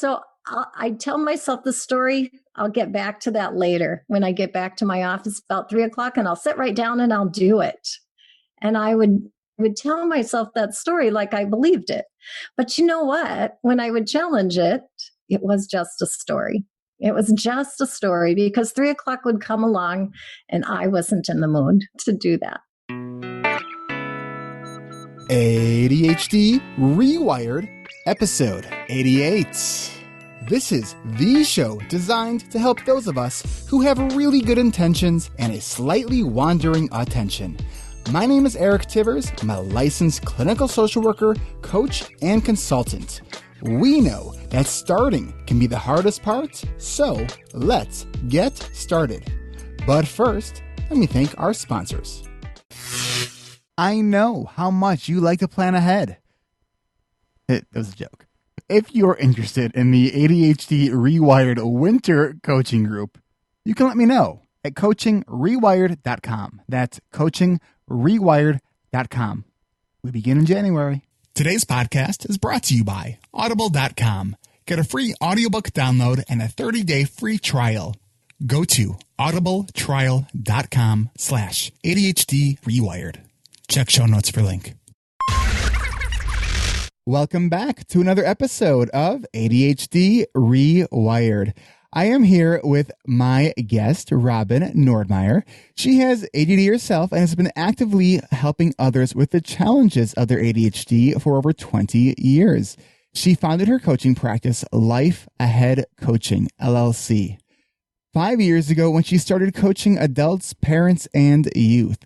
So I tell myself the story. I'll get back to that later when I get back to my office about 3:00, and I'll sit right down and I'll do it. And I would tell myself that story like I believed it. But you know what? When I would challenge it, it was just a story. It was just a story because 3:00 would come along and I wasn't in the mood to do that. ADHD Rewired, episode 88. This is the show designed to help those of us who have really good intentions and a slightly wandering attention. My name is Eric Tivers. I'm a licensed clinical social worker, coach, and consultant. We know that starting can be the hardest part, so let's get started. But first, let me thank our sponsors. I know how much you like to plan ahead. It was a joke. If you're interested in the ADHD Rewired Winter Coaching Group, you can let me know at coachingrewired.com. That's coachingrewired.com. We begin in January. Today's podcast is brought to you by audible.com. Get a free audiobook download and a 30-day free trial. Go to audibletrial.com/ADHD Rewired. Check show notes for link. Welcome back to another episode of ADHD Rewired. I am here with my guest, Robin Nordmeyer. She has ADD herself and has been actively helping others with the challenges of their ADHD for over 20 years. She founded her coaching practice, Life Ahead Coaching, LLC, 5 years ago when she started coaching adults, parents, and youth.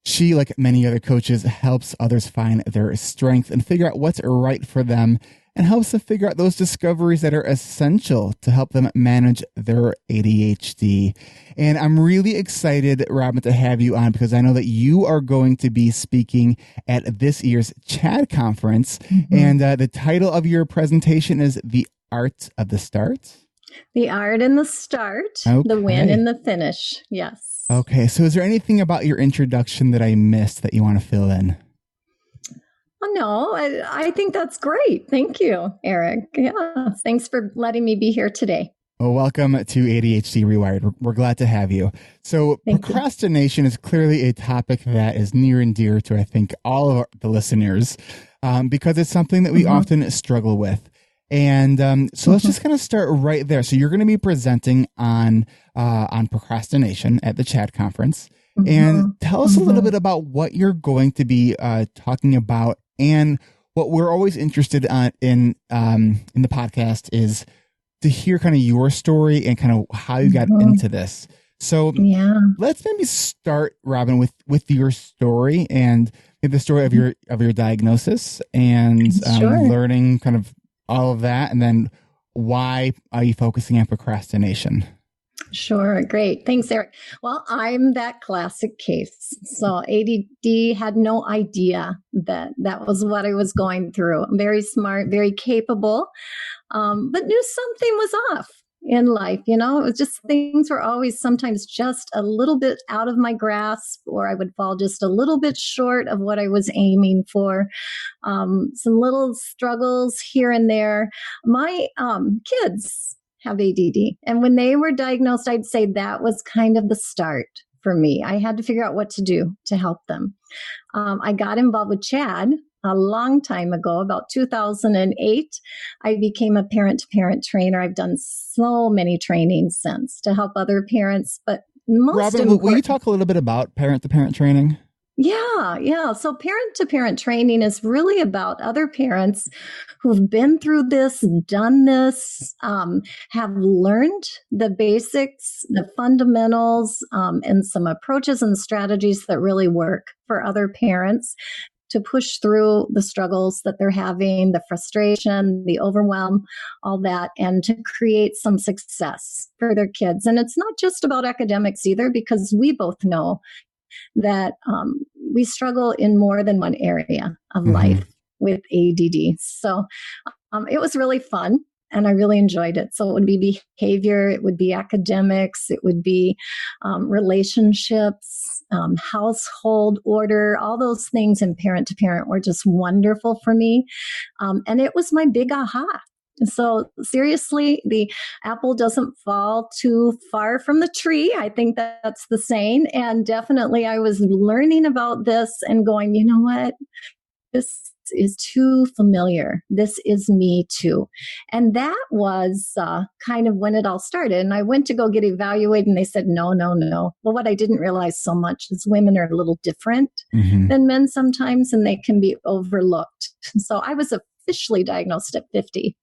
She, like many other coaches, helps others find their strength and figure out what's right for them and helps them figure out those discoveries that are essential to help them manage their ADHD. And I'm really excited, Robin, to have you on because I know that you are going to be speaking at this year's CHAD conference. Mm-hmm. And the title of your presentation is The Art of the Start? The Art in the Start, okay. The Win in the Finish, yes. Okay, so is there anything about your introduction that I missed that you want to fill in? Oh, no, I think that's great. Thank you, Eric. Yeah, thanks for letting me be here today. Well, welcome to ADHD Rewired. We're glad to have you. So procrastination is clearly a topic that is near and dear to, I think, all of the listeners because it's something that we often struggle with. And so let's just kind of start right there. So you're going to be presenting on procrastination at the CHAD conference. And tell us a little bit about what you're going to be talking about. And what we're always interested in the podcast is to hear kind of your story and kind of how you got into this. So let's maybe start, Robin, with your story and the story of your diagnosis and learning kind of all of that, and then why are you focusing on procrastination? Sure. Great. Thanks, Eric. Well, I'm that classic case. So ADD had no idea that that was what I was going through. I'm very smart, very capable, but knew something was off in life. You know, it was just things were always sometimes just a little bit out of my grasp, or I would fall just a little bit short of what I was aiming for. Some little struggles here and there. My kids have ADD. And when they were diagnosed, I'd say that was kind of the start for me. I had to figure out what to do to help them. I got involved with CHAD a long time ago, about 2008. I became a parent-to-parent trainer. I've done so many trainings since to help other parents, but Robin, will you talk a little bit about parent-to-parent training? Yeah. So parent-to-parent training is really about other parents who've been through this, done this, have learned the basics, the fundamentals, and some approaches and strategies that really work for other parents to push through the struggles that they're having, the frustration, the overwhelm, all that, and to create some success for their kids. And it's not just about academics either, because we both know that we struggle in more than one area of life with ADD. So it was really fun. And I really enjoyed it. So it would be behavior, it would be academics, it would be relationships, household order, all those things in parent to parent were just wonderful for me. And it was my big aha. So seriously, the apple doesn't fall too far from the tree. I think that's the saying. And definitely I was learning about this and going, you know what? This is too familiar. This is me too. And that was kind of when it all started. And I went to go get evaluated and they said, no, no, no. Well, what I didn't realize so much is women are a little different than men sometimes, and they can be overlooked. So I was officially diagnosed at 50.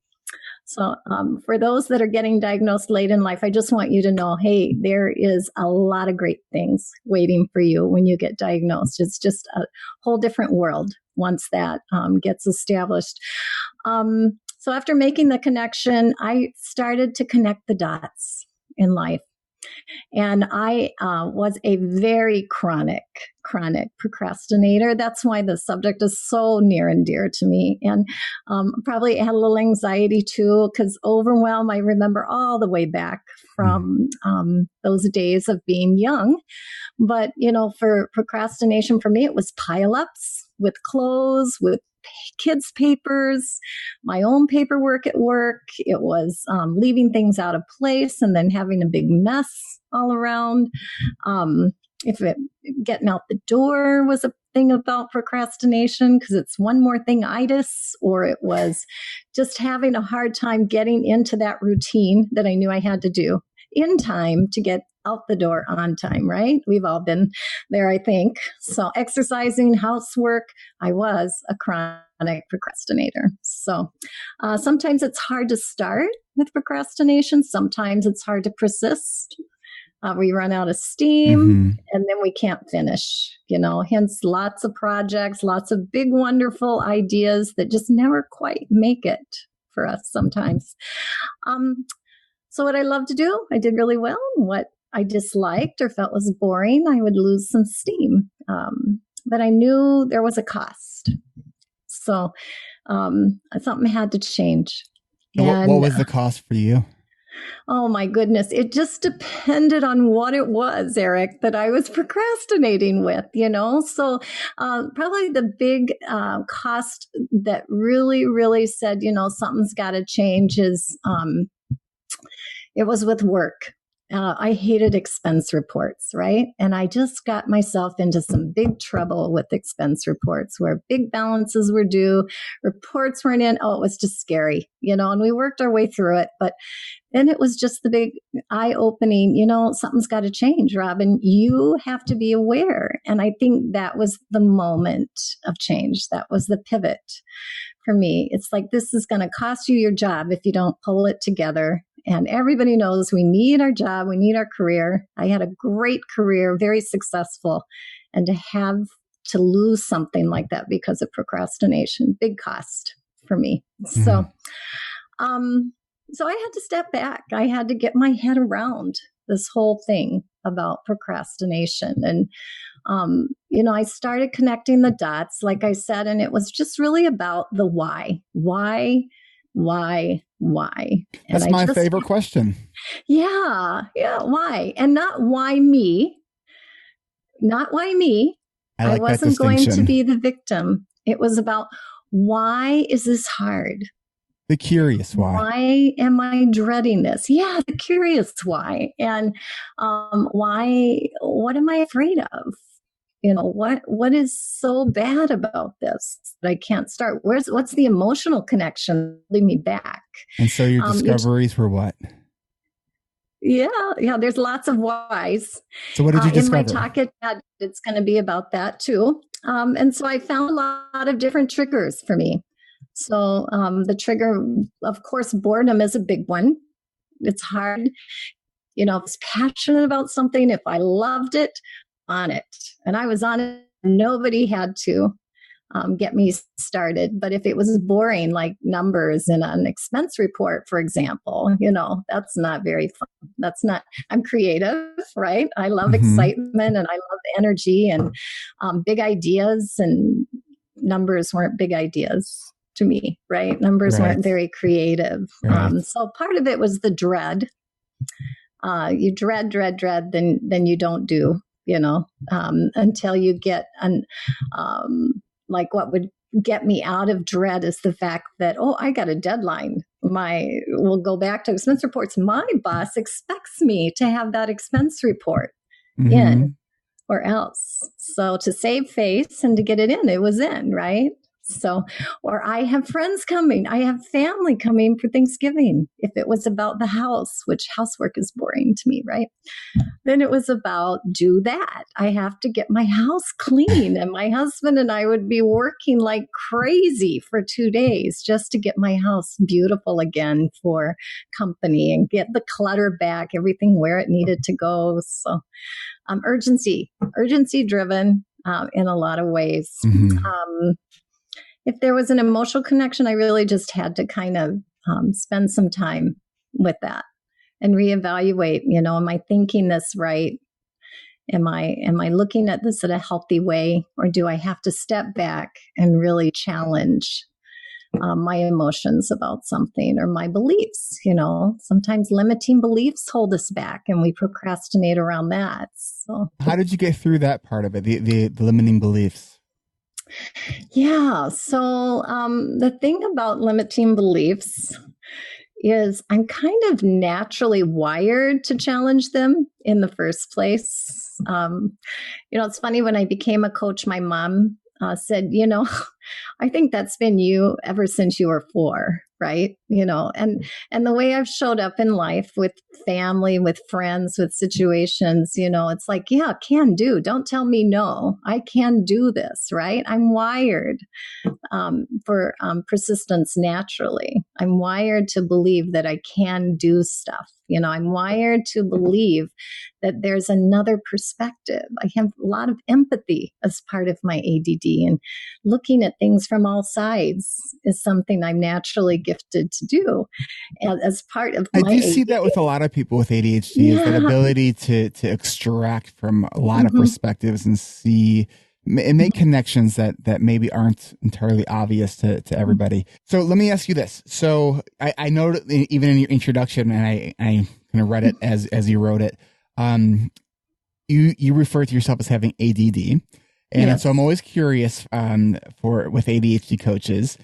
So for those that are getting diagnosed late in life, I just want you to know, hey, there is a lot of great things waiting for you when you get diagnosed. It's just a whole different world once that gets established. So after making the connection, I started to connect the dots in life. And I was a very chronic procrastinator. That's why the subject is so near and dear to me. And probably had a little anxiety too, because overwhelm, I remember all the way back from those days of being young. But, for procrastination, for me, it was pileups with clothes, with kids' papers, my own paperwork at work. It was leaving things out of place and then having a big mess all around. Getting out the door was a thing about procrastination because it's one more thing-itis, or it was just having a hard time getting into that routine that I knew I had to do in time to get out the door on time, right? We've all been there, I think. So exercising, housework, I was a chronic procrastinator. So sometimes it's hard to start with procrastination. Sometimes it's hard to persist. We run out of steam and then we can't finish, hence lots of projects, lots of big, wonderful ideas that just never quite make it for us sometimes. So what I love to do, I did really well. What I disliked or felt was boring, I would lose some steam. But I knew there was a cost. So something had to change. And what was the cost for you? Oh my goodness. It just depended on what it was, Eric, that I was procrastinating with, So probably the big cost that really, really said, something's got to change is it was with work. I hated expense reports, right? And I just got myself into some big trouble with expense reports where big balances were due, reports weren't in. Oh, it was just scary, and we worked our way through it. But then it was just the big eye-opening, something's got to change, Robin. You have to be aware. And I think that was the moment of change. That was the pivot for me. It's like, this is going to cost you your job if you don't pull it together. And everybody knows we need our job, we need our career. I had a great career, very successful. And to lose something like that because of procrastination, big cost for me. So I had to step back. I had to get my head around this whole thing about procrastination. And, I started connecting the dots, like I said, and it was just really about the why. Why? That's my favorite question. Yeah. Why? And not why me. Not why me. I wasn't going to be the victim. It was about, why is this hard? The curious why. Why am I dreading this? Yeah, the curious why. And why? What am I afraid of? What is so bad about this that I can't start? What's the emotional connection holding me back? And so your discoveries were what? Yeah. There's lots of whys. So what did you discover? In my talk, it's going to be about that too. And so I found a lot of different triggers for me. So the trigger, of course, boredom is a big one. It's hard. If I was passionate about something, if I loved it, on it. And I was on it. Nobody had to get me started. But if it was boring, like numbers in an expense report, for example, that's not very fun. I'm creative, right? I love excitement and I love energy and big ideas, and numbers weren't big ideas to me, right? Numbers weren't very creative. Right. So part of it was the dread. You dread, then you don't do. Until you get like what would get me out of dread is the fact that, oh, I got a deadline. We'll go back to expense reports. My boss expects me to have that expense report in or else. So to save face and to get it in, it was in, right? So, or I have friends coming, I have family coming for Thanksgiving. If it was about the house, which housework is boring to me, right? Then it was about do that. I have to get my house clean. And my husband and I would be working like crazy for 2 days just to get my house beautiful again for company and get the clutter back, everything where it needed to go. So urgency driven in a lot of ways. If there was an emotional connection, I really just had to kind of spend some time with that and reevaluate, am I thinking this right? Am I looking at this in a healthy way, or do I have to step back and really challenge my emotions about something or my beliefs? Sometimes limiting beliefs hold us back and we procrastinate around that. So how did you get through that part of it, the limiting beliefs? Yeah. So the thing about limiting beliefs is I'm kind of naturally wired to challenge them in the first place. It's funny, when I became a coach, my mom said, I think that's been you ever since you were 4, right? And the way I've showed up in life with family, with friends, with situations, it's like, yeah, can do. Don't tell me no. I can do this, right? I'm wired for persistence naturally. I'm wired to believe that I can do stuff. I'm wired to believe that there's another perspective. I have a lot of empathy as part of my ADD, and looking at things from all sides is something I'm naturally gifted to do as part of my I do ADD. see that with a lot of people with ADHD, is that ability to extract from a lot of perspectives and see and make connections that maybe aren't entirely obvious to everybody. So let me ask you this. So I know that even in your introduction, and I kind of read it as you wrote it, you refer to yourself as having ADD. And so I'm always curious with ADHD coaches,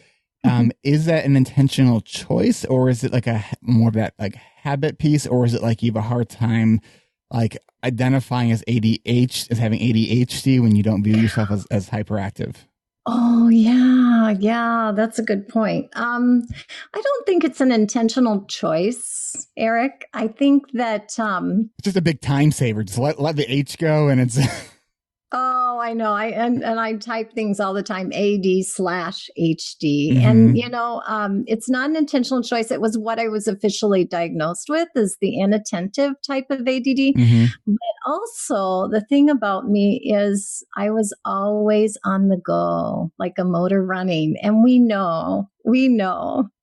is that an intentional choice, or is it like more of that like habit piece, or is it like you have a hard time like identifying as having ADHD when you don't view yourself as hyperactive? Oh, yeah, that's a good point. I don't think it's an intentional choice, Eric. I think that it's just a big time saver. Just let the H go, and it's Oh, I know. I type things all the time, AD/HD. And, it's not an intentional choice. It was what I was officially diagnosed with, is the inattentive type of ADD. But also the thing about me is I was always on the go, like a motor running. And we know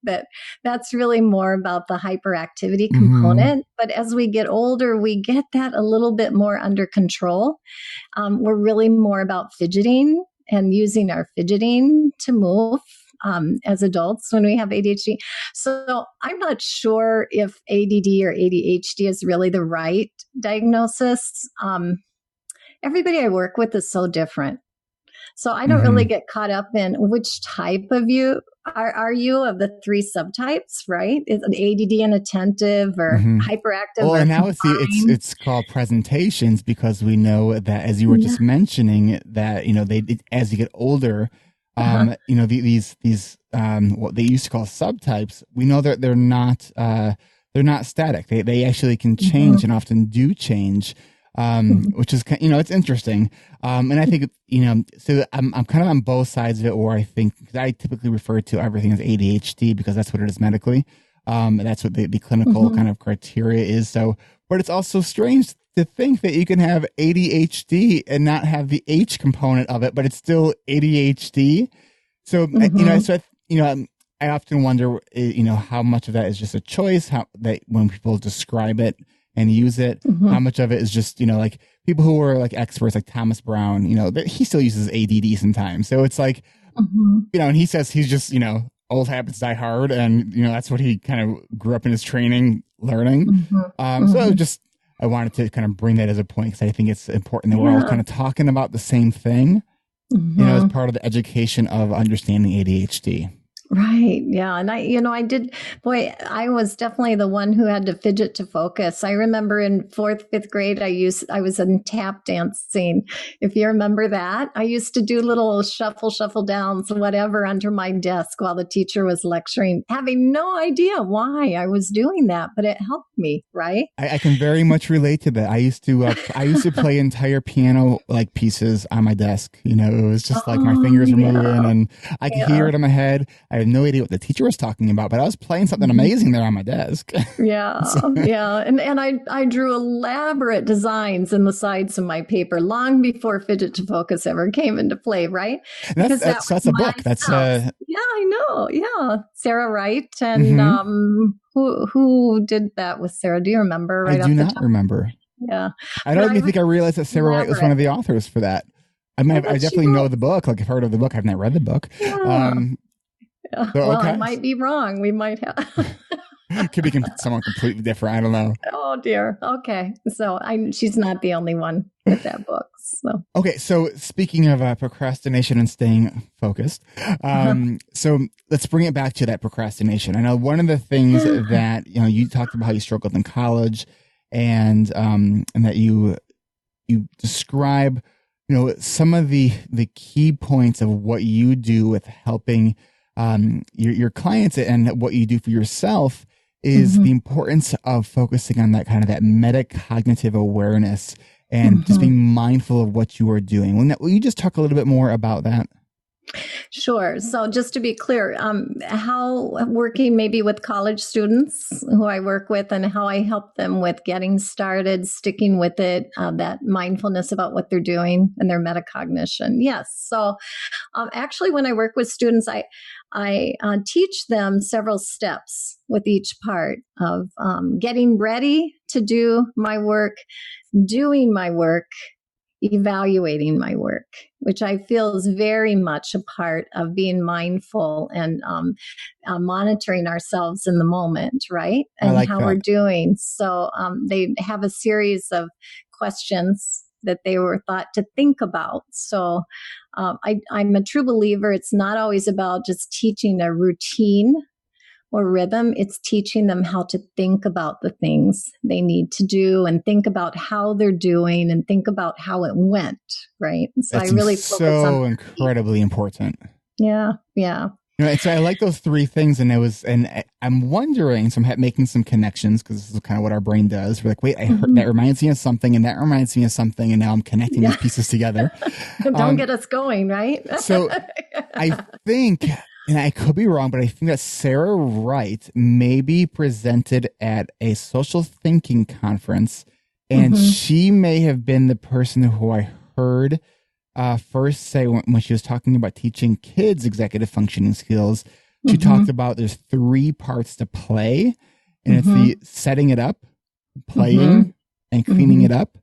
that that's really more about the hyperactivity component. But as we get older, we get that a little bit more under control. We're really more about fidgeting and using our fidgeting to move as adults when we have ADHD. So I'm not sure if ADD or ADHD is really the right diagnosis. Everybody I work with is so different. So I don't really get caught up in which type of you are you of the 3 subtypes, right? Is it ADD inattentive or hyperactive? Well, or and now it's called presentations, because we know that, as you were just mentioning, that as you get older, these what they used to call subtypes, we know that they're not static. They actually can change and often do change. Which is, it's interesting. And I think, so I'm kind of on both sides of it, where I think, because I typically refer to everything as ADHD because that's what it is medically. That's what the clinical kind of criteria is. So, but it's also strange to think that you can have ADHD and not have the H component of it, but it's still ADHD. So, I often wonder, how much of that is just a choice, how that when people describe it and use it, how much of it is just, like people who are like experts like Thomas Brown, he still uses ADD sometimes. So it's like, and he says he's just, old habits die hard. And, that's what he kind of grew up in his training learning. So I wanted to kind of bring that as a point, because I think it's important that we're all kind of talking about the same thing. as Hmm. part of the education of understanding ADHD. Right. Yeah. And I did, boy, I was definitely the one who had to fidget to focus. I remember in fourth, fifth grade, I was in tap dancing. If you remember that, I used to do little shuffle downs, whatever, under my desk while the teacher was lecturing, having no idea why I was doing that, but it helped me. Right. I can very much relate to that. I used to play entire piano like pieces on my desk. It was just like my Oh, fingers were moving yeah. and I could hear Yeah. it in my head. I had no idea what the teacher was talking about, but I was playing something amazing there on my desk. Yeah, So, yeah, and I drew elaborate designs in the sides of my paper long before fidget to focus ever came into play, right? and Because that that's a was book. my That's steps. Yeah, I know. Yeah, Sarah Wright and mhm. who did that with Sarah? Do you remember I right do off the not top? remember. Yeah, I but don't I even was think I realized that Sarah Wright was one elaborate. of the authors for that. I mean, I I bet she definitely know was. the book. Like I've heard of the book. I've not read the book. Yeah, Um, yeah. so Well, I okay, might be wrong. We might have. could be someone completely different. I don't know. Oh dear. Okay, so she's not the only one with that book. So. Okay, so speaking of procrastination and staying focused, so let's bring it back to that procrastination. I know one of the things that you talked about how you struggled in college, and that you describe some of the key points of what you do with helping your clients and what you do for yourself is the importance of focusing on that kind of that metacognitive awareness and just being mindful of what you are doing. Will you just talk a little bit more about that? Sure. So just to be clear, how working maybe with college students who I work with and how I help them with getting started, sticking with it, that mindfulness about what they're doing and their metacognition. Yes. So actually, when I work with students, I teach them several steps with each part of getting ready to do my work, doing my work, evaluating my work, which I feel is very much a part of being mindful and monitoring ourselves in the moment, right? I And like how we're that. doing. So they have a series of questions that they were thought to think about. So I'm a true believer. It's not always about just teaching a routine or rhythm. It's teaching them how to think about the things they need to do and think about how they're doing and think about how it went. Right. So I It's really focus on so that piece. incredibly important. Yeah. Yeah. And so I like those three things, and I'm wondering, so I'm making some connections because this is kind of what our brain does. We're like, wait, I heard that reminds me of something, and that reminds me of something, and now I'm connecting these Yeah. pieces together. Don't get us going, right? So I think, and I could be wrong, but I think that Sarah Wright maybe presented at a social thinking conference, and she may have been the person who I heard first say when she was talking about teaching kids executive functioning skills. She talked about there's three parts to play, and it's the setting it up, playing, and cleaning it up.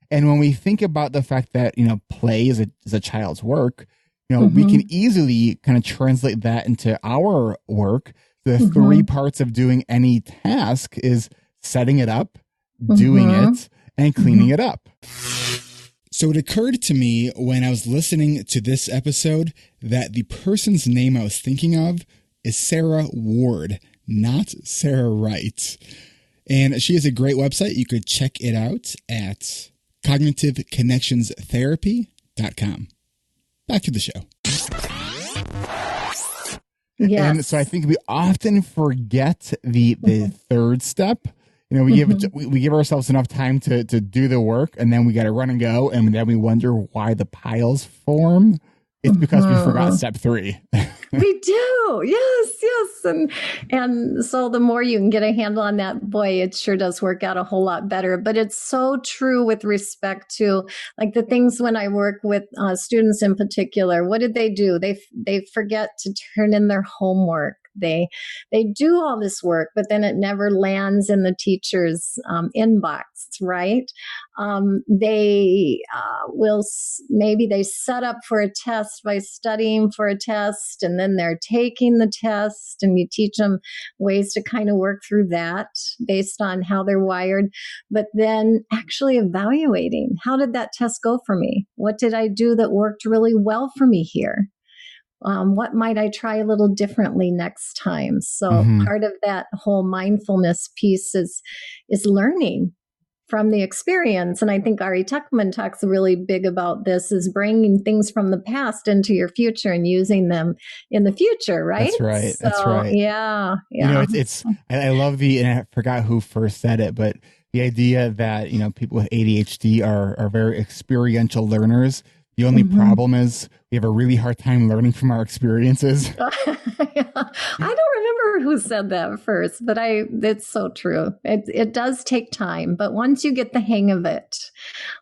And when we think about the fact that play is a child's work, we can easily kind of translate that into our work. The three parts of doing any task is setting it up, doing it, and cleaning it up. So it occurred to me when I was listening to this episode that the person's name I was thinking of is Sarah Ward, not Sarah Wright. And she has a great website. You could check it out at cognitiveconnectionstherapy.com. Back to the show. Yes. And so I think we often forget the third step. We give ourselves enough time to do the work, and then we got to run and go, and then we wonder why the piles form. It's because we forgot step 3. We do. Yes, yes. And so the more you can get a handle on that, boy, it sure does work out a whole lot better. But it's so true with respect to like the things when I work with students in particular. What did they do? They forget to turn in their homework. They do all this work, but then it never lands in the teacher's inbox, right? They will maybe they set up for a test by studying for a test, and then they're taking the test, and you teach them ways to kind of work through that based on how they're wired. But then actually evaluating, how did that test go for me? What did I do that worked really well for me here? What might I try a little differently next time? So part of that whole mindfulness piece is learning from the experience. And I think Ari Tuckman talks really big about this, is bringing things from the past into your future and using them in the future, right? That's right. So, that's right. Yeah. You know, I love and I forgot who first said it, but the idea that, you know, people with ADHD are very experiential learners. The only problem is we have a really hard time learning from our experiences. I don't remember who said that first, but it's so true. It does take time, but once you get the hang of it,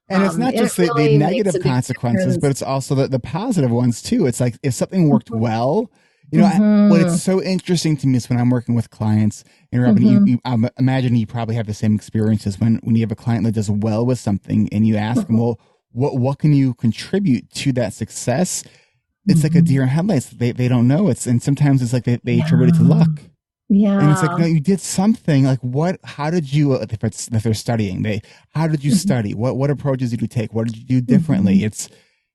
and it's not just the negative consequences, but it's also the positive ones too. It's like if something worked well, you know, what it's so interesting to me is when I'm working with clients, and Robin, I imagine you probably have the same experiences when you have a client that does well with something, and you ask them, well, what can you contribute to that success? It's like a deer in headlights. They don't know. And sometimes it's like they attribute it to luck. Yeah. And it's like, no, you did something. Like how did you, if they're studying, how did you study? What approaches did you take? What did you do differently? It's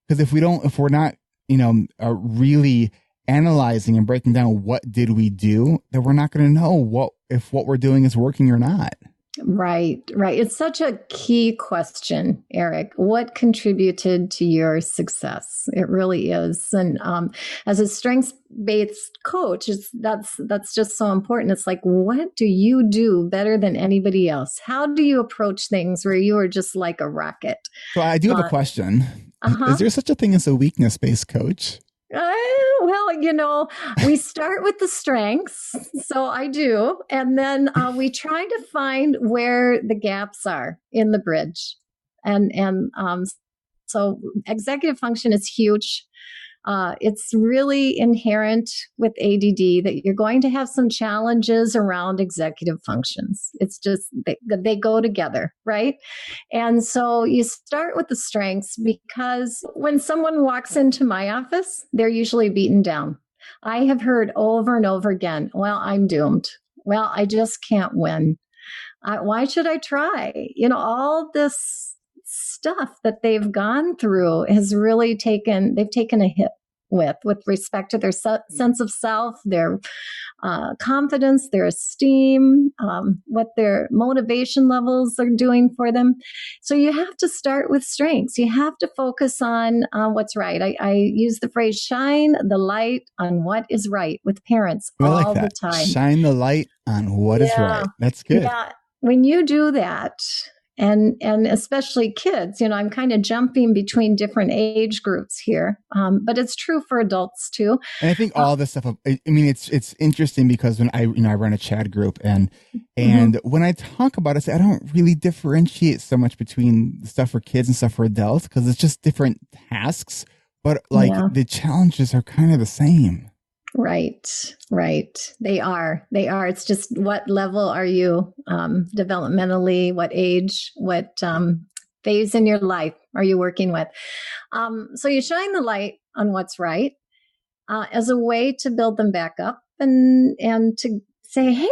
because if we're not, you know, really analyzing and breaking down what did we do, then we're not going to know if what we're doing is working or not. Right. It's such a key question, Eric. What contributed to your success? It really is. And as a strengths-based coach, that's just so important. It's like, what do you do better than anybody else? How do you approach things where you are just like a rocket? So I do have a question. Is there such a thing as a weakness-based coach? Well, you know, we start with the strengths. So I do. And then we try to find where the gaps are in the bridge. And so executive function is huge. It's really inherent with ADD that you're going to have some challenges around executive functions. It's just, they go together, right? And so you start with the strengths, because when someone walks into my office, they're usually beaten down. I have heard over and over again, well, I'm doomed. Well, I just can't win. Why should I try? You know, all this stuff that they've gone through has really taken a hit with respect to their sense of self, their confidence, their esteem, what their motivation levels are doing for them. So you have to start with strengths. You have to focus on what's right. I use the phrase shine the light on what is right with parents all the time. Shine the light on what is right. That's good. Yeah. When you do that, and especially kids, you know, I'm kind of jumping between different age groups here, but it's true for adults too. And I think all this stuff, I mean, it's interesting because when I run a chat group, and when I talk about it, I don't really differentiate so much between stuff for kids and stuff for adults, because it's just different tasks, but the challenges are kind of the same. Right. They are. It's just, what level are you developmentally, what age, what phase in your life are you working with? So you shine the light on what's right as a way to build them back up and to say, hey,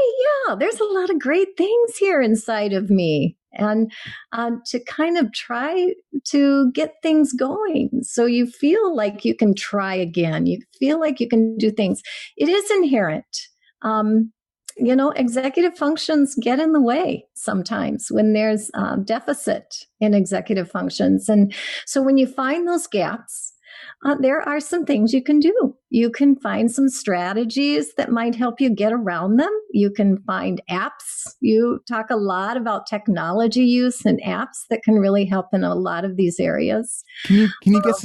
yeah, there's a lot of great things here inside of me. And to kind of try to get things going so you feel like you can try again. You feel like you can do things. It is inherent. You know, executive functions get in the way sometimes when there's deficit in executive functions. And so when you find those gaps, there are some things you can do. You can find some strategies that might help you get around them. You can find apps. You talk a lot about technology use and apps that can really help in a lot of these areas. Can you get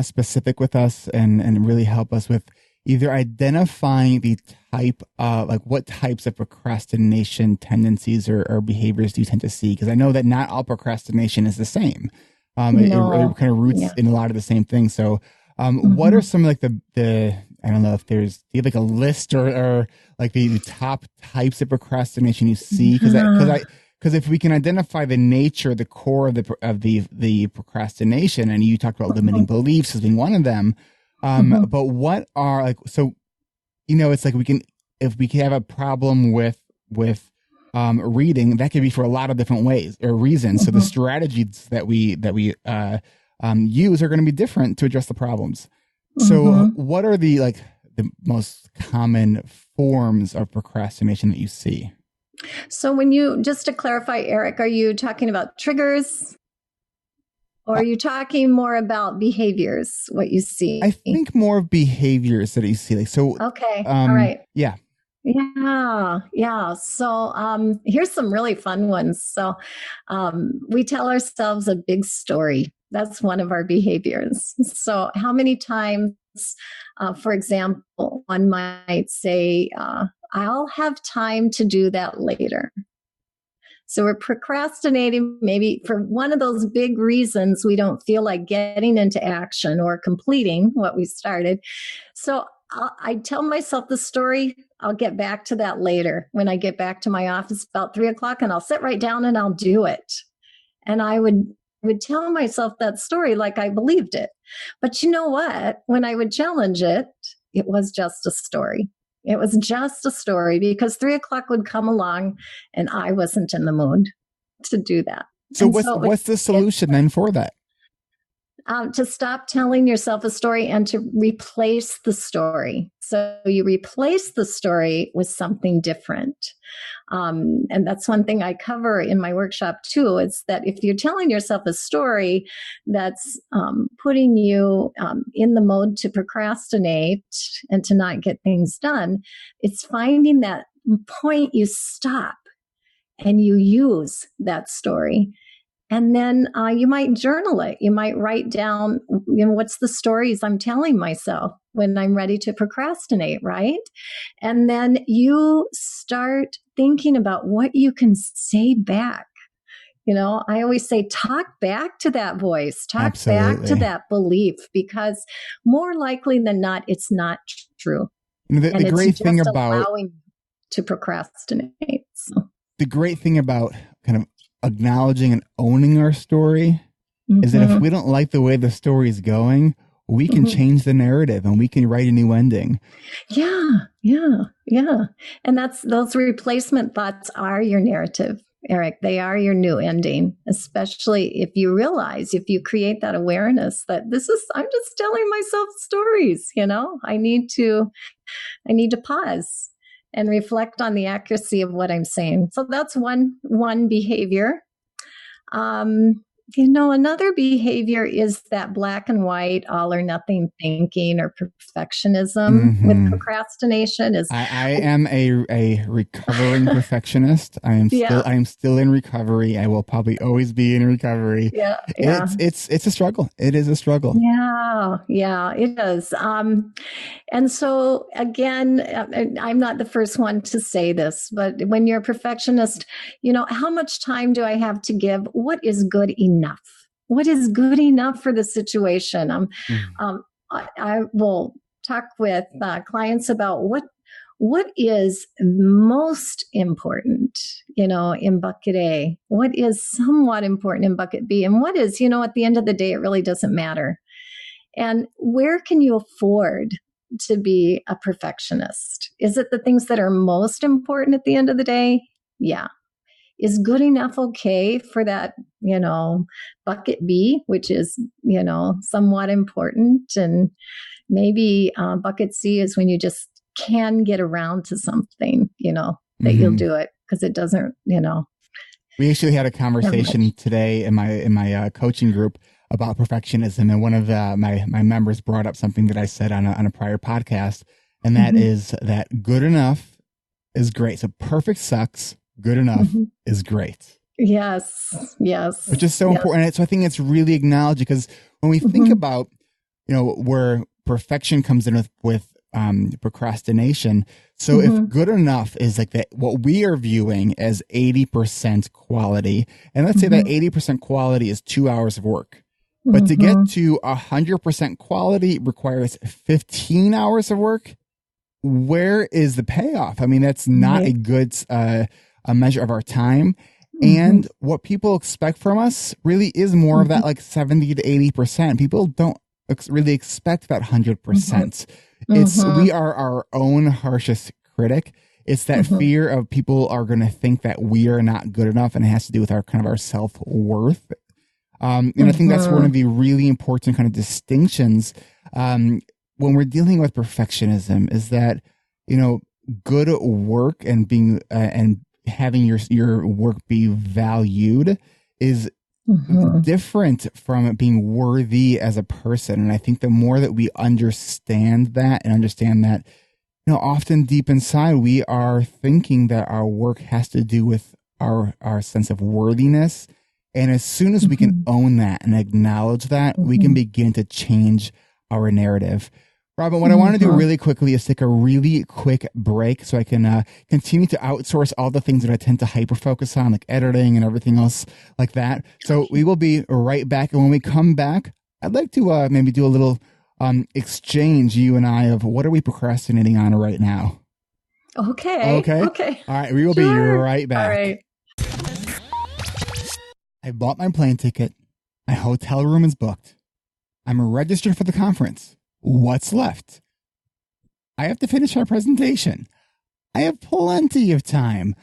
specific with us and really help us with either identifying the type of, like, what types of procrastination tendencies or behaviors do you tend to see? Because I know that not all procrastination is the same. It kind of roots in a lot of the same things. So what are some, like, the I don't know if do you have like a list or like the top types of procrastination you see? Because if we can identify the nature, the core of the procrastination, and you talked about limiting beliefs as being one of them, but what are like, so, it's like if we can have a problem with reading, that could be for a lot of different ways or reasons. So the strategies that we use are going to be different to address the problems. So what are the most common forms of procrastination that you see? So just to clarify, Eric, are you talking about triggers or are you talking more about behaviors, what you see? I think more of behaviors that you see. Okay. All right. Yeah. Yeah. So here's some really fun ones. So we tell ourselves a big story. That's one of our behaviors. So how many times, for example, one might say, I'll have time to do that later. So we're procrastinating maybe for one of those big reasons we don't feel like getting into action or completing what we started. So I tell myself the story. I'll get back to that later when I get back to my office about 3:00, and I'll sit right down and I'll do it. And I would tell myself that story like I believed it. But you know what? When I would challenge it, it was just a story. It was just a story because 3:00 would come along and I wasn't in the mood to do that. So what's the solution then for that? To stop telling yourself a story and to replace the story. So you replace the story with something different. And that's one thing I cover in my workshop too, is that if you're telling yourself a story that's putting you in the mode to procrastinate and to not get things done, it's finding that point you stop and you use that story. And then you might journal it. You might write down, what's the stories I'm telling myself when I'm ready to procrastinate, right? And then you start thinking about what you can say back. I always say, talk back to that voice, talk back to that belief, because more likely than not, it's not true. The great thing about allowing to procrastinate. So. The great thing about kind of acknowledging and owning our story is that if we don't like the way the story is going, we can change the narrative and we can write a new ending. Yeah. And those replacement thoughts are your narrative, Eric. They are your new ending, especially if you realize, if you create that awareness that I'm just telling myself stories, I need to pause and reflect on the accuracy of what I'm saying. So that's one behavior. Another behavior is that black and white, all or nothing thinking or perfectionism with procrastination. I am a recovering perfectionist. I am still in recovery. I will probably always be in recovery. Yeah. It's a struggle. It is a struggle. Yeah, it is. And so again, I'm not the first one to say this, but when you're a perfectionist, how much time do I have to give? What is good enough? What is good enough for the situation? I will talk with clients about what is most important, in bucket A, what is somewhat important in bucket B, and what is, at the end of the day, it really doesn't matter. And where can you afford to be a perfectionist? Is it the things that are most important at the end of the day? Yeah. Is good enough okay for that, bucket B, which is, somewhat important? And maybe bucket C is when you just can get around to something, that you'll do it because it doesn't, We actually had a conversation today in my coaching group about perfectionism, and one of my members brought up something that I said on a prior podcast, and that is that good enough is great. So perfect sucks. Good enough is great. Yes. Which is so important. So I think it's really acknowledged, because when we think about, where perfection comes in with procrastination. So if good enough is like that, what we are viewing as 80% quality, and let's say that 80% quality is 2 hours of work. But to get to 100% quality requires 15 hours of work. Where is the payoff? I mean, that's not a good a measure of our time. And what people expect from us really is more of that, like 70 to 80%. People don't really expect that 100%. We are our own harshest critic. It's that fear of people are going to think that we are not good enough, and it has to do with our kind of our self-worth. And I think that's one of the really important kind of distinctions when we're dealing with perfectionism, is that, you know, good work and being and having your work be valued is different from being worthy as a person. And I think the more that we understand that, you know, often deep inside, we are thinking that our work has to do with our sense of worthiness. And as soon as we can own that and acknowledge that, we can begin to change our narrative. Robin, what I want to do really quickly is take a really quick break so I can continue to outsource all the things that I tend to hyper-focus on, like editing and everything else like that. So we will be right back. And when we come back, I'd like to maybe do a little exchange, you and I, of what are we procrastinating on right now. Okay. All right. We will be right back. All right. I bought my plane ticket. My hotel room is booked. I'm registered for the conference. What's left? I have to finish my presentation. I have plenty of time.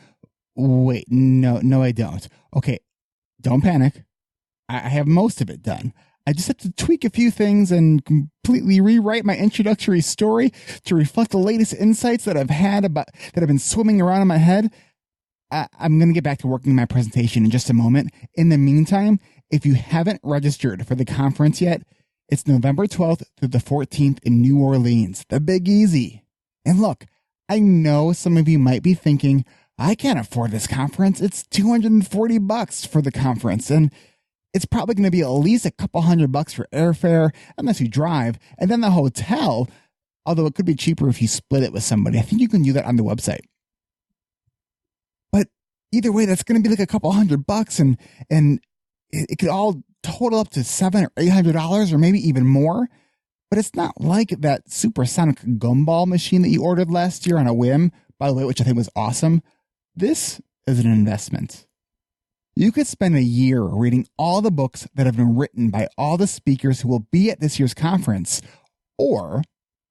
Wait, no, I don't. Okay, don't panic. I have most of it done. I just have to tweak a few things and completely rewrite my introductory story to reflect the latest insights that I've had that have been swimming around in my head. I'm going to get back to working my presentation in just a moment. In the meantime, if you haven't registered for the conference yet, it's November 12th through the 14th in New Orleans, the Big Easy. And look, I know some of you might be thinking, I can't afford this conference. It's $240 for the conference. And it's probably going to be at least a couple $100 for airfare, unless you drive. And then the hotel, although it could be cheaper if you split it with somebody. I think you can do that on the website. But either way, that's going to be like a couple $100, and it could all total up to $700 or $800 or maybe even more. But it's not like that supersonic gumball machine that you ordered last year on a whim, by the way, which I think was awesome. This is an investment. You could spend a year reading all the books that have been written by all the speakers who will be at this year's conference, or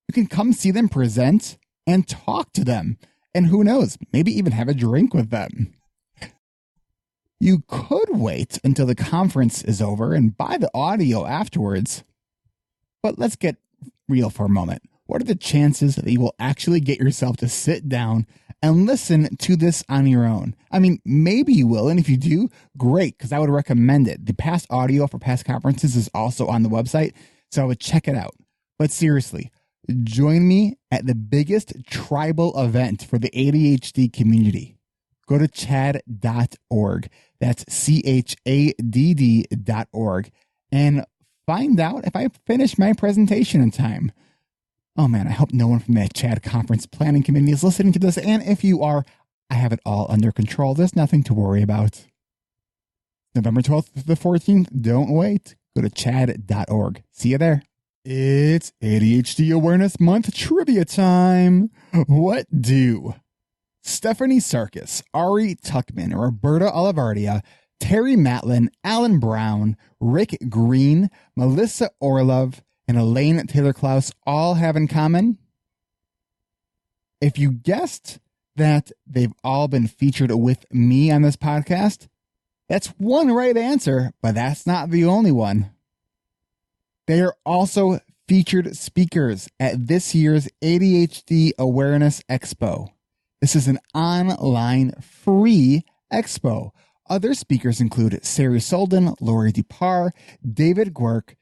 you can come see them present and talk to them, and who knows, maybe even have a drink with them. You could wait until the conference is over and buy the audio afterwards. But let's get real for a moment. What are the chances that you will actually get yourself to sit down and listen to this on your own? I mean, maybe you will, and if you do, great, because I would recommend it. The past audio for past conferences is also on the website, so I would check it out. But seriously, join me at the biggest tribal event for the ADHD community. Go to chad.org. That's CHADD.org. And find out if I finish my presentation in time. Oh man, I hope no one from the Chad Conference Planning Committee is listening to this. And if you are, I have it all under control. There's nothing to worry about. November 12th to the 14th. Don't wait. Go to chad.org. See you there. It's ADHD Awareness Month trivia time. What do Stephanie Sarkis, Ari Tuckman, Roberta Olivardia, Terry Matlin, Alan Brown, Rick Green, Melissa Orlov, and Elaine Taylor-Klaus all have in common? If you guessed that they've all been featured with me on this podcast, that's one right answer, but that's not the only one. They are also featured speakers at this year's ADHD Awareness Expo. This is an online free expo. Other speakers include Sari Solden, Lori DePar, David Gwerk,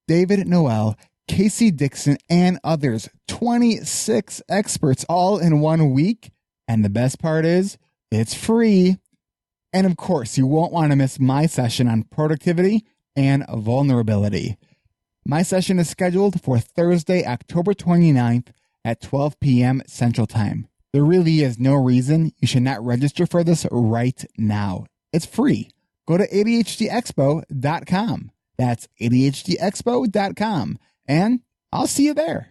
David Noel, Casey Dixon, and others. 26 experts all in 1 week. And the best part is, it's free. And of course, you won't want to miss my session on productivity and vulnerability. My session is scheduled for Thursday, October 29th at 12 p.m. Central Time. There really is no reason you should not register for this right now. It's free. Go to ADHDexpo.com. That's ADHDexpo.com. And I'll see you there.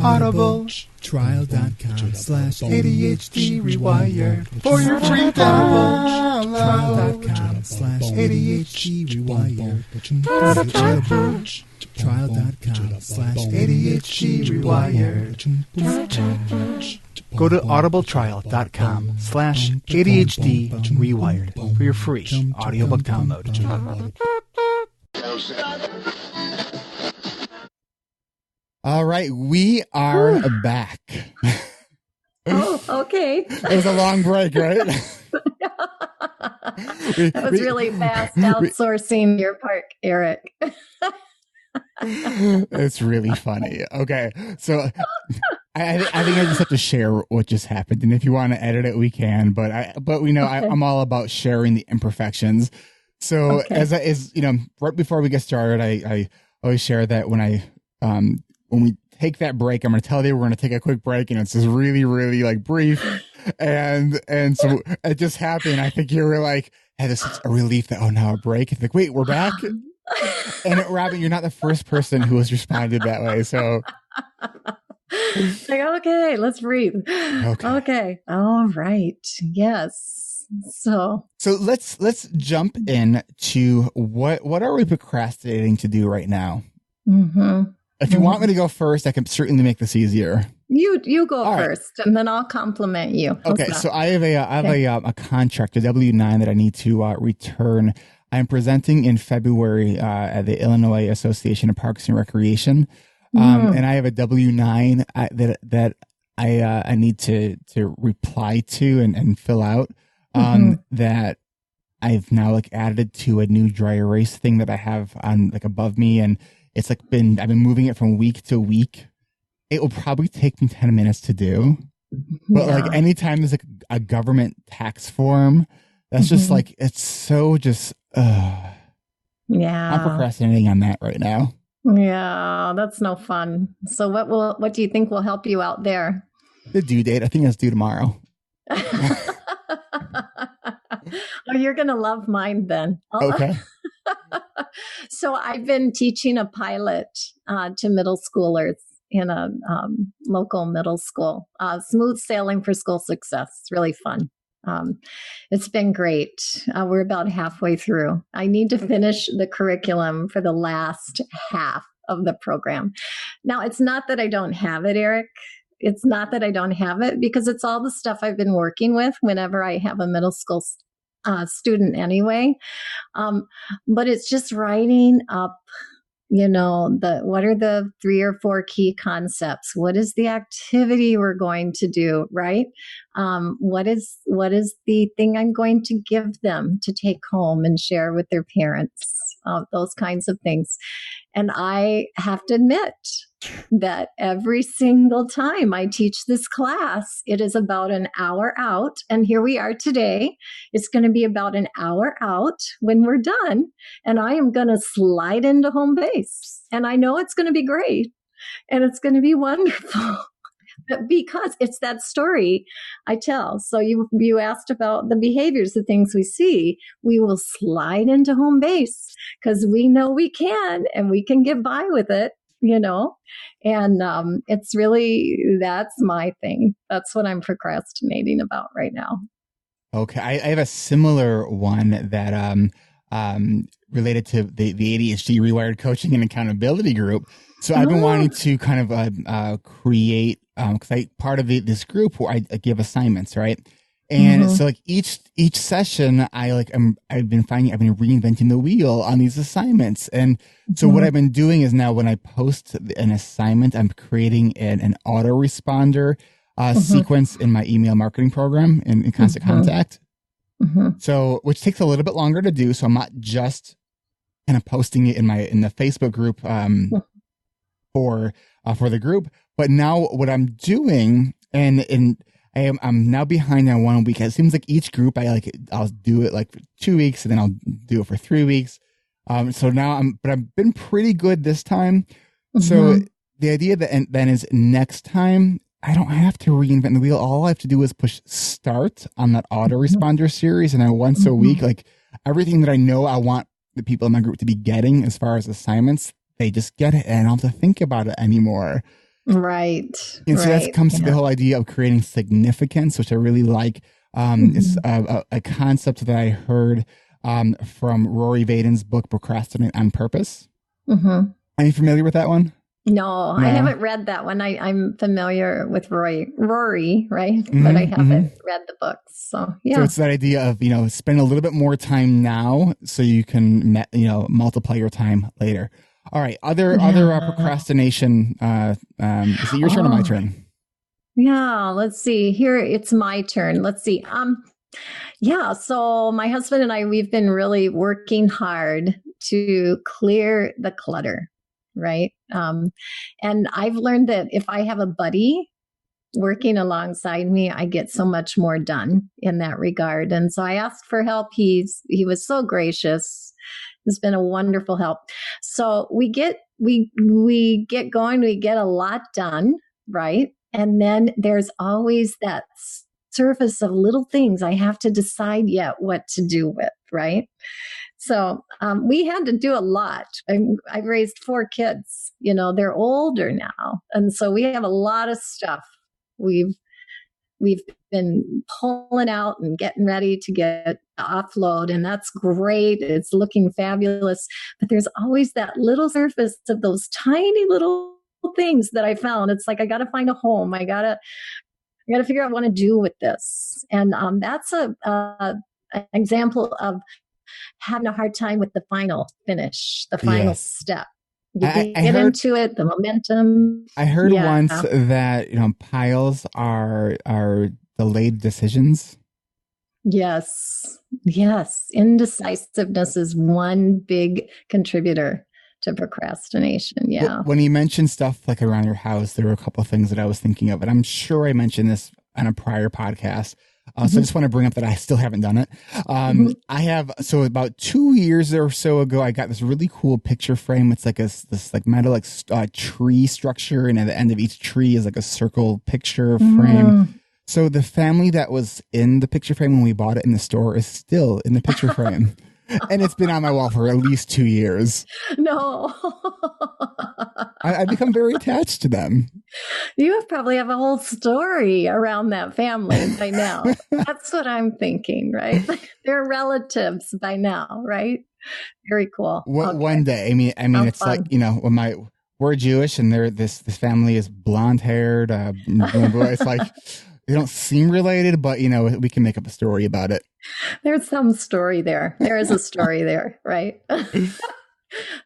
Audible.trial.com/ADHD rewired for your free download. Trial.com/ADHD rewired. Trial.com/ADHD rewired. Go to audibletrial.com/ADHD rewired for your free audiobook download. All right, we are back. Oh, okay. It was a long break, right? That was really fast outsourcing your part, Eric. It's really funny. Okay, so I think I just have to share what just happened, and if you want to edit it, we can. But we know Okay. I'm all about sharing the imperfections. So Okay. right before we get started, I always share that when we take that break, I'm going to tell you we're going to take a quick break, and it's just really, really like brief, and so it just happened. I think you were like, "Hey, this is a relief that now a break." It's like, wait, we're back. And Robin, you're not the first person who has responded that way. So, Like, okay, let's breathe. Okay. All right. Yes. So let's jump in to what are we procrastinating to do right now? If you want me to go first, I can certainly make this easier. You go All right. first, and then I'll compliment you. How's Okay, that? so I have a contract, a W-9 that I need to return. I'm presenting in February at the Illinois Association of Parks and Recreation, and I have a W-9 that I need to reply to and fill out that I've now added to a new dry erase thing that I have on above me, and it's I've been moving it from week to week. It will probably take me 10 minutes to do. But anytime there's a government tax form, that's just it's so just I'm procrastinating on that right now. Yeah, that's no fun. So what do you think will help you out there? The due date, I think that's due tomorrow. Oh, you're going to love mine then. Okay. So I've been teaching a pilot to middle schoolers in a local middle school. Smooth sailing for school success. It's really fun. It's been great. We're about halfway through. I need to finish the curriculum for the last half of the program. Now, it's not that I don't have it, Eric. It's not that I don't have it, because it's all the stuff I've been working with whenever I have a middle school student anyway. But it's just writing up, what are the 3 or 4 key concepts? What is the activity we're going to do, right? What is the thing I'm going to give them to take home and share with their parents? Those kinds of things. And I have to admit that every single time I teach this class, it is about an hour out. And here we are today. It's going to be about an hour out when we're done. And I am going to slide into home base. And I know it's going to be great. And it's going to be wonderful. Because it's that story I tell. So you asked about the behaviors, the things we see. We will slide into home base because we know we can, and we can get by with it, And it's really, that's my thing. That's what I'm procrastinating about right now. Okay, I have a similar one that related to the ADHD Rewired Coaching and Accountability Group. So I've been wanting to kind of create, because part of this group where I give assignments, right? And so each session, I've been reinventing the wheel on these assignments. And so what I've been doing is now when I post an assignment, I'm creating an autoresponder sequence in my email marketing program in Constant Contact. So, which takes a little bit longer to do. So I'm not just kind of posting it in the Facebook group for the group, but now what I'm doing, and I'm now behind on 1 week. It seems like each group I'll do it for 2 weeks, and then I'll do it for 3 weeks. So now I've been pretty good this time. So the idea then is next time I don't have to reinvent the wheel. All I have to do is push start on that autoresponder series. And then once a week, like everything that I know I want the people in my group to be getting as far as assignments, they just get it and I don't have to think about it anymore. Right. And so that comes to the whole idea of creating significance, which I really like. It's a concept that I heard from Rory Vaden's book, Procrastinate on Purpose. Are you familiar with that one? No, I haven't read that one. I'm familiar with Rory, right? But I haven't read the book. So, yeah. So it's that idea of, spend a little bit more time now so you can, multiply your time later. All right. Other procrastination. Is it your turn or my turn? Yeah. Let's see. Here, it's my turn. Let's see. Yeah. So my husband and I, we've been really working hard to clear the clutter. Right. And I've learned that if I have a buddy working alongside me, I get so much more done in that regard. And so I asked for help. He was so gracious. It's been a wonderful help. So we get going, we get a lot done. Right. And then there's always that surface of little things I have to decide yet what to do with. Right. So we had to do a lot. I've raised 4 kids. They're older now, and so we have a lot of stuff we've been pulling out and getting ready to get offload, and that's great. It's looking fabulous, but there's always that little surface of those tiny little things that I found. It's like I got to find a home. I got to figure out what to do with this, and that's an example of having a hard time with the final finish, the final step. You get into it, the momentum. I heard once that piles are delayed decisions. Yes. Indecisiveness is one big contributor to procrastination. Yeah. When you mentioned stuff like around your house, there were a couple of things that I was thinking of, and I'm sure I mentioned this on a prior podcast. So I just want to bring up that I still haven't done it. I have, so about 2 years or so ago, I got this really cool picture frame. It's like this like metal tree structure, and at the end of each tree is like a circle picture frame. So the family that was in the picture frame when we bought it in the store is still in the picture frame. And it's been on my wall for at least 2 years. No. I've become very attached to them. You probably have a whole story around that family by now. That's what I'm thinking, right? They're relatives by now, right? Very cool. One day. I mean, it's fun. Like, when we're Jewish and this family is blonde haired. It's like, they don't seem related, but we can make up a story about it. There's some story there. There is a story there, right?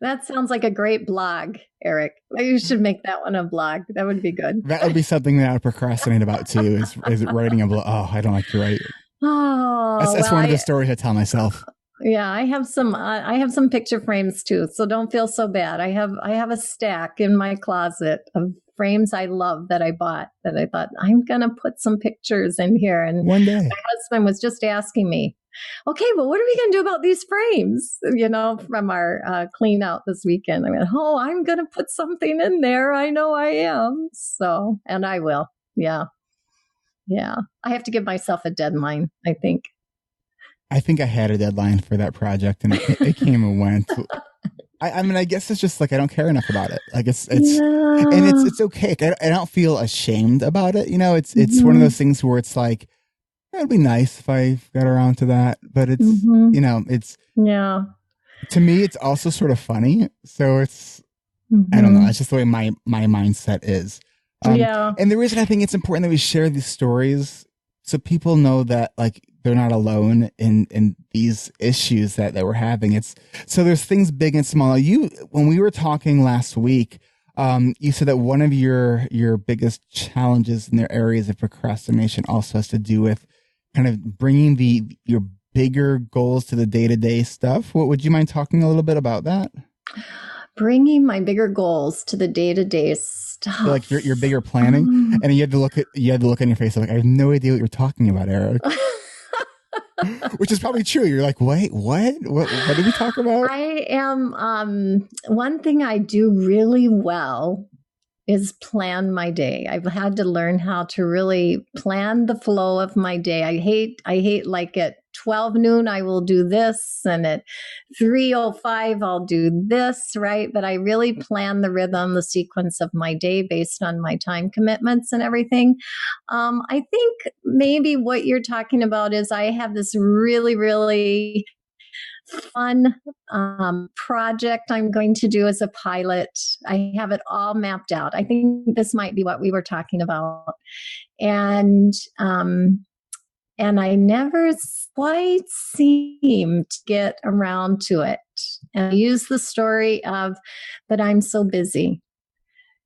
That sounds like a great blog, Eric. You should make that one a blog. That would be good. That would be something that I would procrastinate about too, is writing a blog. Oh, I don't like to write. Oh, that's one of the stories I tell myself. Yeah, I have some picture frames too, so don't feel so bad. I have a stack in my closet of frames I love that I bought that I thought I'm going to put some pictures in here. And one day my husband was just asking me, okay, well, what are we going to do about these frames? From our clean out this weekend. I went, I'm going to put something in there. I know I am. So, and I will. Yeah. Yeah. I have to give myself a deadline, I think. I think I had a deadline for that project and it came and went. I mean, I guess it's just like, I don't care enough about it. Like and it's okay. I don't feel ashamed about it. It's one of those things where it's like, it'd be nice if I got around to that, but it's, to me, it's also sort of funny. So it's, I don't know. It's just the way my mindset is. And the reason I think it's important that we share these stories so people know that like they're not alone in these issues that we're having. So there's things big and small. When we were talking last week, you said that one of your biggest challenges in their areas of procrastination also has to do with kind of bringing your bigger goals to the day-to-day stuff. Would you mind talking a little bit about that? Bringing my bigger goals to the day-to-day stuff. So like your bigger planning, and you had to look on your face like, I have no idea what you're talking about, Eric. Which is probably true. You're like, wait, what did we talk about? I am, one thing I do really well is plan my day. I've had to learn how to really plan the flow of my day. I hate like at 12 noon, I will do this. And at 3:05, I'll do this, right? But I really plan the rhythm, the sequence of my day based on my time commitments and everything. I think maybe what you're talking about is I have this really, really fun project I'm going to do as a pilot. I have it all mapped out. I think this might be what we were talking about. And I never quite seem to get around to it. And I use the story of, but I'm so busy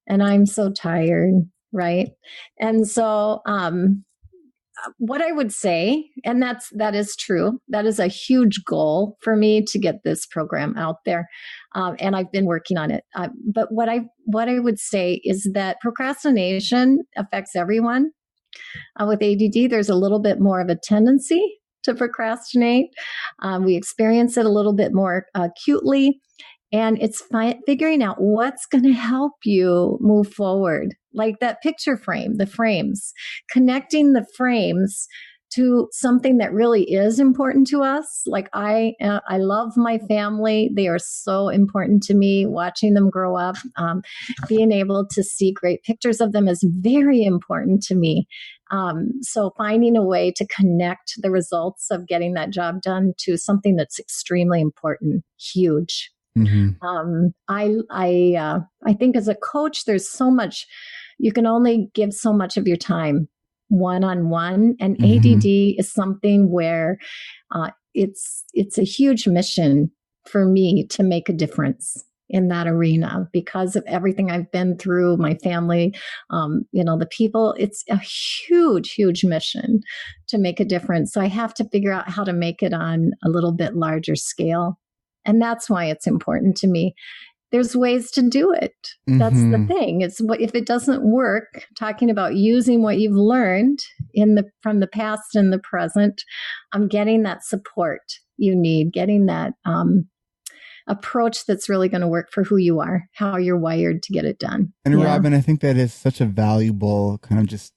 and I'm so tired, right? And so what I would say, and that is true. That is a huge goal for me to get this program out there, and I've been working on it. But what I would say is that procrastination affects everyone. With ADD, there's a little bit more of a tendency to procrastinate. We experience it a little bit more acutely. And it's figuring out what's going to help you move forward. Like that picture frame, the frames, connecting the frames to something that really is important to us. Like I love my family. They are so important to me. Watching them grow up, being able to see great pictures of them is very important to me. So finding a way to connect the results of getting that job done to something that's extremely important, huge. Mm-hmm. I think as a coach, there's so much, you can only give so much of your time one-on-one, and mm-hmm. ADD is something where it's a huge mission for me to make a difference in that arena because of everything I've been through, my family, the people. It's a huge, huge mission to make a difference. So I have to figure out how to make it on a little bit larger scale. And that's why it's important to me. There's ways to do it. Mm-hmm. That's the thing. It's what if it doesn't work, talking about using what you've learned from the past and the present, I'm getting that support you need, getting that approach that's really going to work for who you are, how you're wired to get it done. And yeah. Robin, I think that is such a valuable kind of just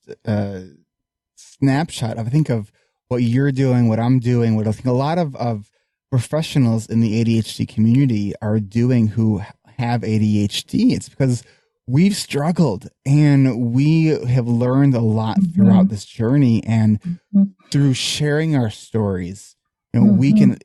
snapshot of what you're doing, what I'm doing, what I think a lot of professionals in the ADHD community are doing who have ADHD. It's because we've struggled and we have learned a lot mm-hmm. throughout this journey, and mm-hmm. through sharing our stories, mm-hmm. we can,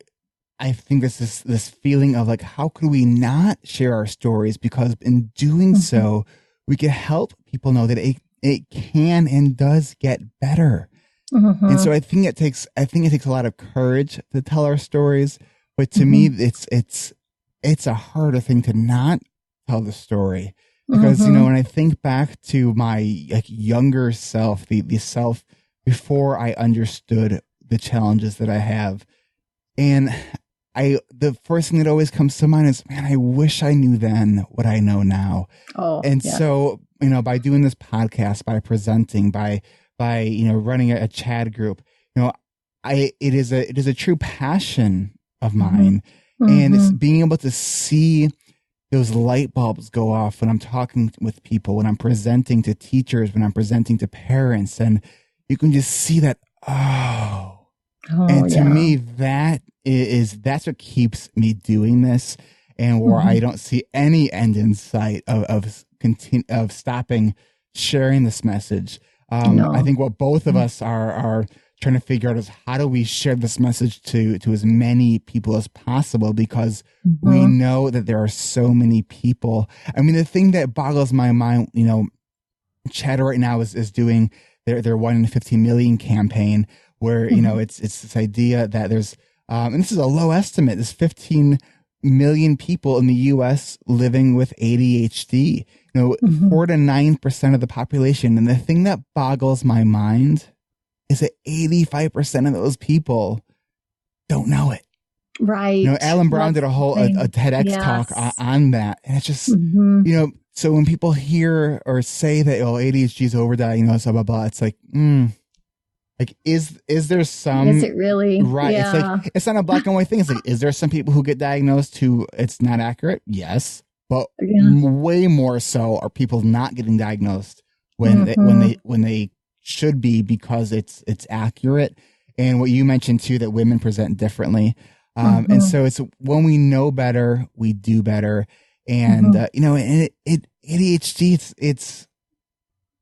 I think this feeling of like, how could we not share our stories? Because in doing mm-hmm. so, we can help people know that it can and does get better. Mm-hmm. And so I think it takes a lot of courage to tell our stories, but to mm-hmm. me, it's a harder thing to not tell the story because, mm-hmm. When I think back to my younger self, the self before I understood the challenges that I have, and the first thing that always comes to mind is, man, I wish I knew then what I know now. Oh, and yeah. So, by doing this podcast, by presenting, by running a chat group, it is a true passion of mine. Mm-hmm. And it's being able to see those light bulbs go off when I'm talking with people, when I'm presenting to teachers, when I'm presenting to parents, and you can just see that, and to me, that's what keeps me doing this, and where mm-hmm. I don't see any end in sight of stopping sharing this message. I think what both of us are trying to figure out is how do we share this message to as many people as possible, because mm-hmm. we know that there are so many people. I mean, the thing that boggles my mind, Chatter right now is doing their 1 in 15 million campaign where, mm-hmm. It's this idea that there's, and this is a low estimate, there's 15 million people in the U.S. living with ADHD. Mm-hmm. 4 to 9% of the population. And the thing that boggles my mind is that 85% of those people don't know it. Right. Alan Brown did a whole a TEDx talk on that. And it's just, mm-hmm. So when people hear or say that, ADHD is overdiagnosed, blah, blah, blah, it's like, like, is there some... Is it really? Right. Yeah. It's not a black and white thing. It's like, is there some people who get diagnosed who it's not accurate? Yes. but Yeah. way more so are people not getting diagnosed when they should be, because it's accurate. And what you mentioned too, that women present differently. And so it's when we know better, we do better. And, and ADHD,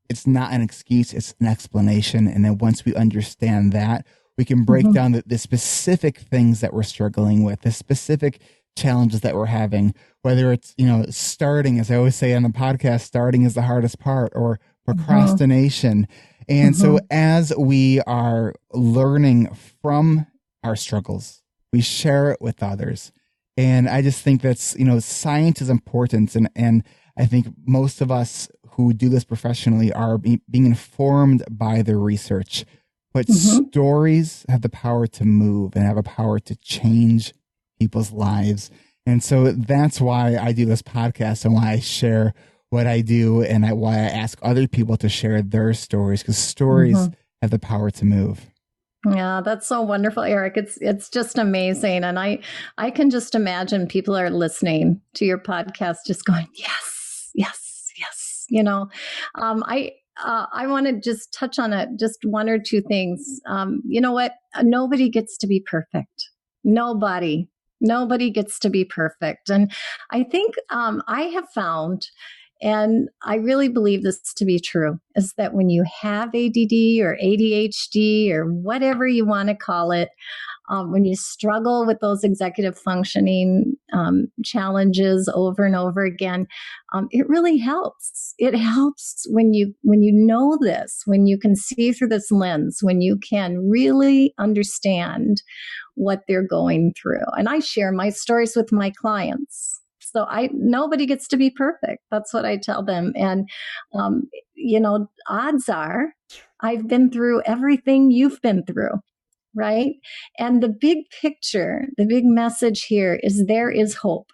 it's not an excuse, it's an explanation. And then once we understand that, we can break down the specific things that we're struggling with, the specific challenges that we're having, whether it's, starting, as I always say on the podcast, starting is the hardest part, or procrastination. And so as we are learning from our struggles, we share it with others. And I just think that's, science is important. And I think most of us who do this professionally are being informed by the research. But stories have the power to move and have a power to change people's lives. And so that's why I do this podcast and why I share what I do, and why I ask other people to share their stories, because stories have the power to move. Yeah, that's so wonderful, Eric. It's just amazing. And I can just imagine people are listening to your podcast just going, yes, yes, yes. I want to just touch on just one or two things. You know what? Nobody gets to be perfect. Nobody gets to be perfect. And I think I have found, and I really believe this to be true, is that when you have ADD or ADHD or whatever you want to call it, when you struggle with those executive functioning challenges over and over again, it really helps. It helps when you know this, when you can see through this lens, when you can really understand what they're going through. And I share my stories with my clients. So nobody gets to be perfect. That's what I tell them. And, odds are I've been through everything you've been through. Right? And the big picture, the big message here is there is hope.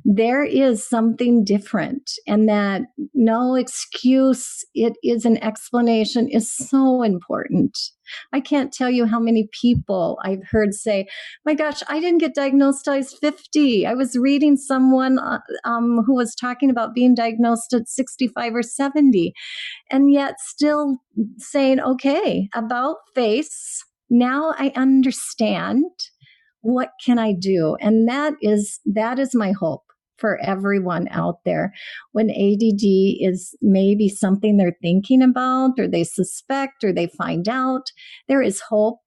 There is something different, and that no excuse, it is an explanation, is so important. I can't tell you how many people I've heard say, my gosh, I didn't get diagnosed till I was 50. I was reading someone who was talking about being diagnosed at 65 or 70, and yet still saying, okay, about face. Now I understand. What can I do? And that is my hope for everyone out there. When ADD is maybe something they're thinking about, or they suspect, or they find out, there is hope.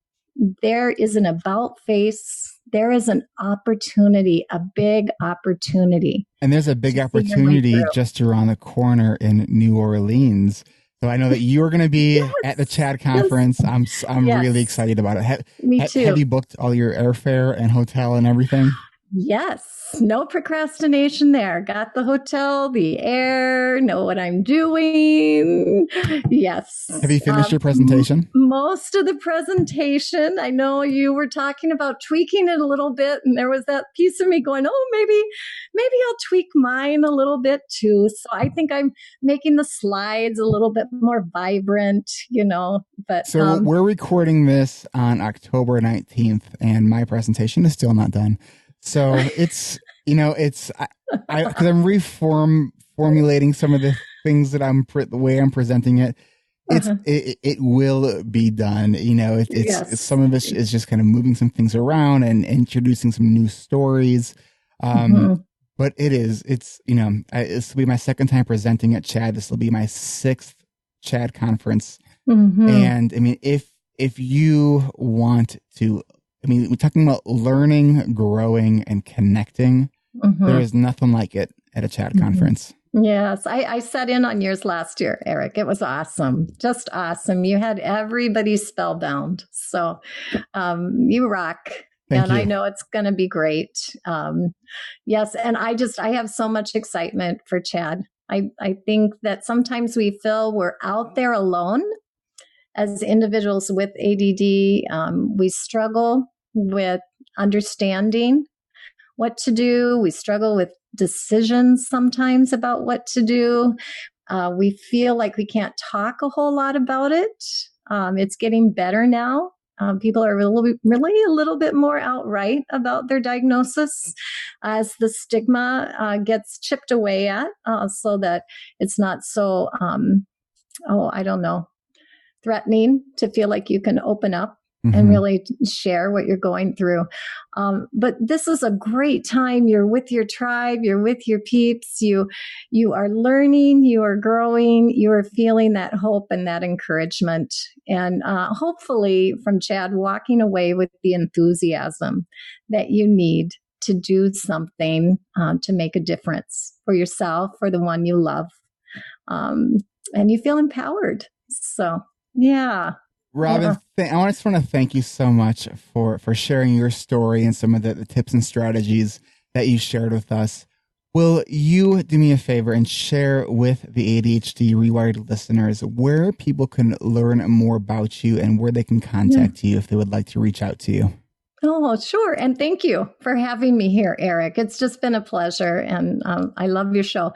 There is an about face. There is an opportunity, a big opportunity. And there's a big opportunity just around the corner in New Orleans. So I know that you're going to be at the CHAD conference. Yes. I'm really excited about it. Me too. Have you booked all your airfare and hotel and everything? Yes. No procrastination there. Got the hotel, the air, know what I'm doing. Yes. Have you finished your presentation? Most of the presentation. I know you were talking about tweaking it a little bit, and there was that piece of me going, oh, maybe I'll tweak mine a little bit too. So I think I'm making the slides a little bit more vibrant, but. So we're recording this on October 19th, and my presentation is still not done. So it's, because I'm reformulating some of the things that the way I'm presenting it. It will be done. It's some of it is just kind of moving some things around and introducing some new stories. But this will be my second time presenting at CHAD. This will be my 6th CHAD conference. And I mean, if you want to, we're talking about learning, growing, and connecting. There is nothing like it at a CHAD conference. Yes, I sat in on yours last year, Eric. It was awesome. Just awesome. You had everybody spellbound. So you rock. Thank you. I know it's going to be great. Yes, and I have so much excitement for CHAD. I think that sometimes we feel we're out there alone as individuals with ADD. We struggle with understanding what to do. We struggle with decisions sometimes about what to do. We feel like we can't talk a whole lot about it. It's getting better now. People are really a little bit more outright about their diagnosis as the stigma gets chipped away at, so that it's not so, I don't know, threatening to feel like you can open up and really share what you're going through. But this is a great time. You're with your tribe. You're with your peeps. You are learning. You are growing. You are feeling that hope and that encouragement. And hopefully from Chad walking away with the enthusiasm that you need to do something to make a difference for yourself, for the one you love. And you feel empowered. So, yeah. Robin, I just want to thank you so much for sharing your story and some of the tips and strategies that you shared with us. Will you do me a favor and share with the ADHD Rewired listeners where people can learn more about you and where they can contact you if they would like to reach out to you? Oh, sure. And thank you for having me here, Eric. It's just been a pleasure, and I love your show.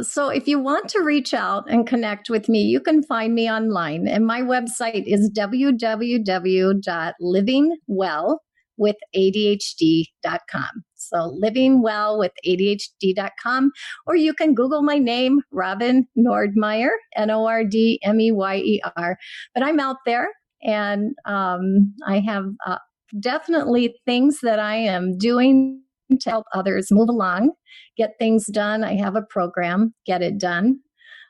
So if you want to reach out and connect with me, you can find me online. And my website is www.livingwellwithadhd.com. So livingwellwithadhd.com, or you can Google my name, Robin Nordmeyer, Nordmeyer. But I'm out there, and I have definitely things that I am doing to help others move along, get things done. I have a program, Get It Done,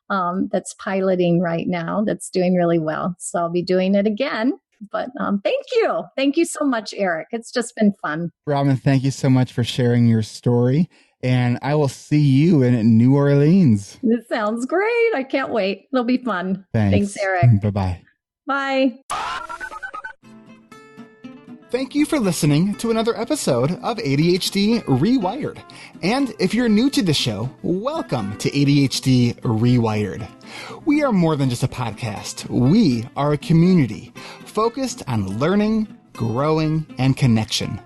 that's piloting right now, that's doing really well. So I'll be doing it again. But thank you. Thank you so much, Eric. It's just been fun. Robin, thank you so much for sharing your story. And I will see you in New Orleans. This sounds great. I can't wait. It'll be fun. Thanks, Eric. Bye-bye. Bye. Thank you for listening to another episode of ADHD Rewired. And if you're new to the show, welcome to ADHD Rewired. We are more than just a podcast. We are a community focused on learning, growing, and connection.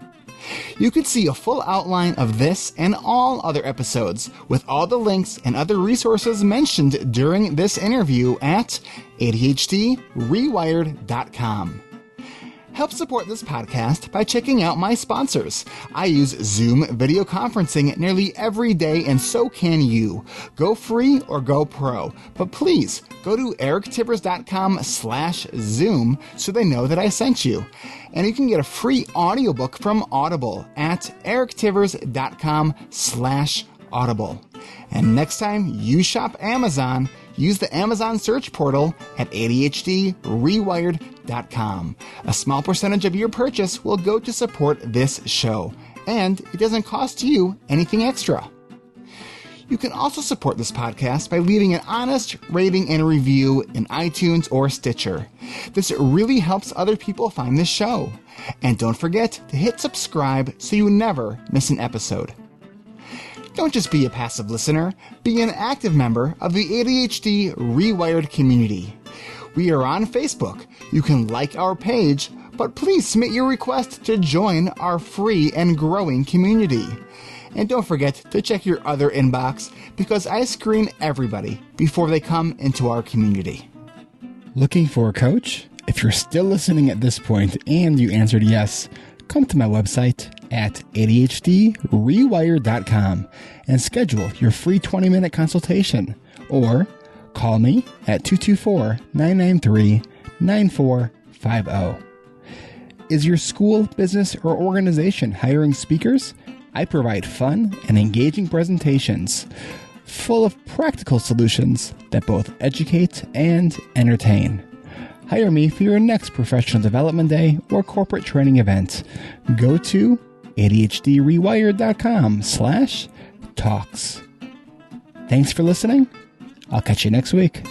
You can see a full outline of this and all other episodes with all the links and other resources mentioned during this interview at ADHDrewired.com. Help support this podcast by checking out my sponsors. I use Zoom video conferencing nearly every day, and so can you. Go free or go pro. But please, go to erictivers.com/Zoom so they know that I sent you. And you can get a free audiobook from Audible at erictivers.com/Audible. And next time you shop Amazon, use the Amazon search portal at ADHDrewired.com. A small percentage of your purchase will go to support this show, and it doesn't cost you anything extra. You can also support this podcast by leaving an honest rating and review in iTunes or Stitcher. This really helps other people find this show. And don't forget to hit subscribe so you never miss an episode. Don't just be a passive listener, be an active member of the ADHD Rewired community. We are on Facebook. You can like our page, but please submit your request to join our free and growing community. And don't forget to check your other inbox because I screen everybody before they come into our community. Looking for a coach? If you're still listening at this point and you answered yes, come to my website at ADHDrewired.com and schedule your free 20-minute consultation, or call me at 224-993-9450. Is your school, business, or organization hiring speakers? I provide fun and engaging presentations full of practical solutions that both educate and entertain. Hire me for your next professional development day or corporate training event. Go to ADHDrewired.com/talks. Thanks for listening. I'll catch you next week.